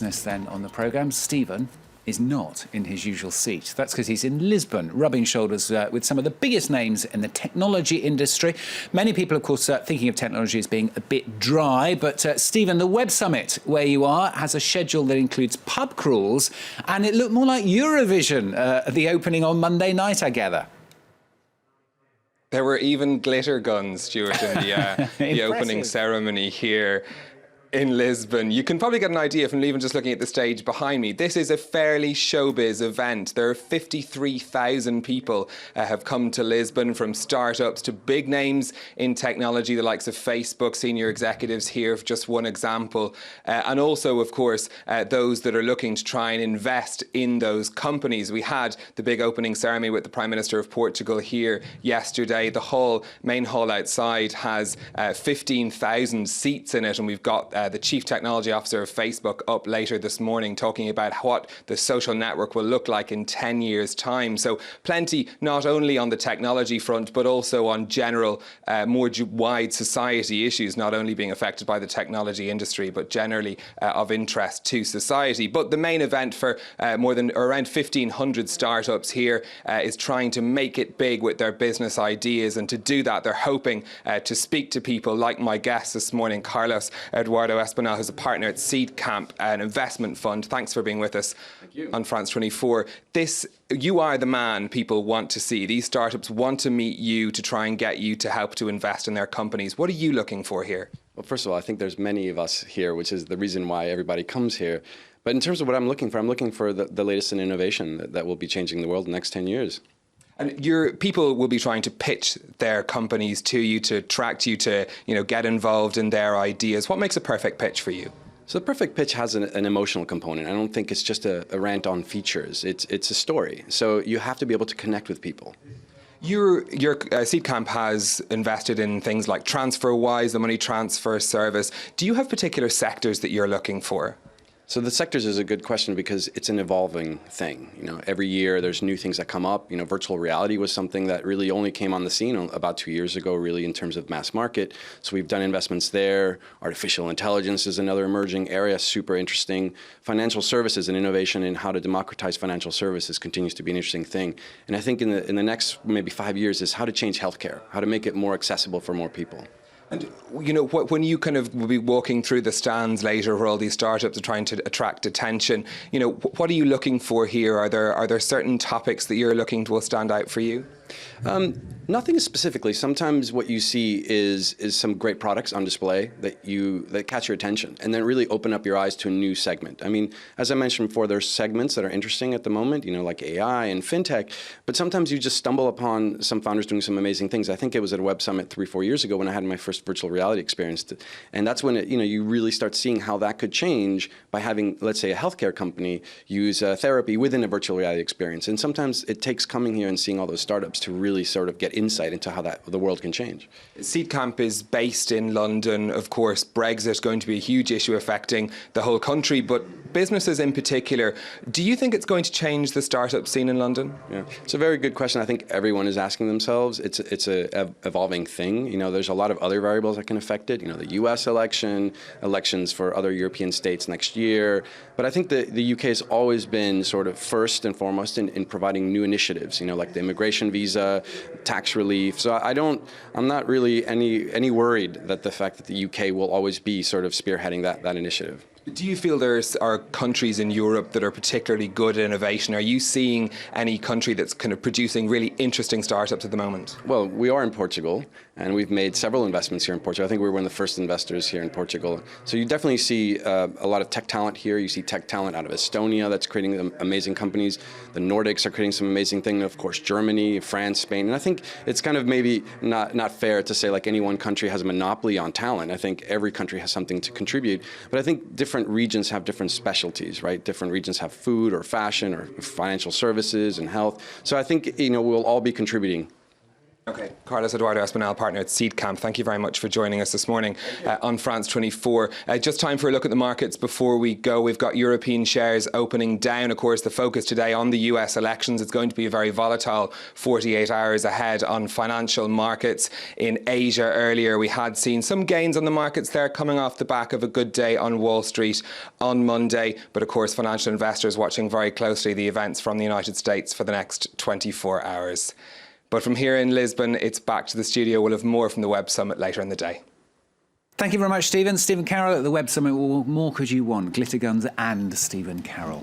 This then on the programme, Stephen is not in his usual seat. That's because he's in Lisbon, rubbing shoulders with some of the biggest names in the technology industry. Many people, of course, thinking of technology as being a bit dry, but Stephen, the Web Summit, where you are, has a schedule that includes pub crawls, and it looked more like Eurovision at the opening on Monday night, I gather. There were even glitter guns, Stuart, in the opening ceremony here in Lisbon. You can probably get an idea from even just looking at the stage behind me. This is a fairly showbiz event. There are 53,000 people have come to Lisbon, from startups to big names in technology, the likes of Facebook, senior executives here, just one example. And also, of course, those that are looking to try and invest in those companies. We had the big opening ceremony with the Prime Minister of Portugal here yesterday. The main hall outside has 15,000 seats in it, and we've got the Chief Technology Officer of Facebook up later this morning talking about what the social network will look like in 10 years' time. So plenty, not only on the technology front, but also on general, more wide society issues, not only being affected by the technology industry, but generally of interest to society. But the main event for around 1,500 startups here is trying to make it big with their business ideas. And to do that, they're hoping to speak to people like my guest this morning, Carlos Eduardo Espinal, who's a partner at Seedcamp, an investment fund. Thanks for being with us on France 24. You are the man people want to see. These startups want to meet you to try and get you to help to invest in their companies. What are you looking for here? Well, first of all, I think there's many of us here, which is the reason why everybody comes here. But in terms of what I'm looking for the latest in innovation that will be changing the world in the next 10 years. And your people will be trying to pitch their companies to you, to attract you to, get involved in their ideas. What makes a perfect pitch for you? So the perfect pitch has an emotional component. I don't think it's just a rant on features. It's a story. So you have to be able to connect with people. Your Seedcamp has invested in things like TransferWise, the money transfer service. Do you have particular sectors that you're looking for? So the sectors is a good question because it's an evolving thing. Every year there's new things that come up. Virtual reality was something that really only came on the scene about 2 years ago, really, in terms of mass market. So we've done investments there. Artificial intelligence is another emerging area, super interesting. Financial services and innovation in how to democratize financial services continues to be an interesting thing. And I think in the next maybe 5 years is how to change healthcare, how to make it more accessible for more people. And, when you kind of will be walking through the stands later where all these startups are trying to attract attention, what are you looking for here? Are there certain topics that you're looking to will stand out for you? Nothing specifically. Sometimes what you see is some great products on display that catch your attention and then really open up your eyes to a new segment. I mean, as I mentioned before, there's segments that are interesting at the moment, like AI and fintech, but sometimes you just stumble upon some founders doing some amazing things. I think it was at a Web Summit 3-4 years ago when I had my first virtual reality experience, and that's when you really start seeing how that could change by having, let's say, a healthcare company use therapy within a virtual reality experience. And sometimes it takes coming here and seeing all those startups to really sort of get insight into how the world can change. Seedcamp is based in London. Of course, Brexit is going to be a huge issue affecting the whole country, but businesses in particular. Do you think it's going to change the startup scene in London? Yeah, it's a very good question. I think everyone is asking themselves. It's a evolving thing. There's a lot of other variables that can affect it. The U.S. elections for other European states next year. But I think the UK has always been sort of first and foremost in providing new initiatives. Like the immigration visa, tax relief. So I'm not really any worried that the fact that the UK will always be sort of spearheading that initiative. Do you feel there are countries in Europe that are particularly good at innovation? Are you seeing any country that's kind of producing really interesting startups at the moment? Well, we are in Portugal, and we've made several investments here in Portugal. I think we were one of the first investors here in Portugal. So you definitely see a lot of tech talent here. You see tech talent out of Estonia that's creating amazing companies. The Nordics are creating some amazing things. Of course, Germany, France, Spain. And I think it's kind of maybe not fair to say like any one country has a monopoly on talent. I think every country has something to contribute. But I think different regions have different specialties, right? Different regions have food or fashion or financial services and health. So I think, we'll all be contributing. Okay, Carlos Eduardo Espinal, partner at Seedcamp. Thank you very much for joining us this morning on France 24. Just time for a look at the markets before we go. We've got European shares opening down. Of course, the focus today on the US elections. It's going to be a very volatile 48 hours ahead on financial markets. In Asia earlier, we had seen some gains on the markets there coming off the back of a good day on Wall Street on Monday. But of course, financial investors watching very closely the events from the United States for the next 24 hours. But from here in Lisbon, it's back to the studio. We'll have more from the Web Summit later in the day. Thank you very much, Stephen. Stephen Carroll at the Web Summit. What more could you want? Glitter guns and Stephen Carroll.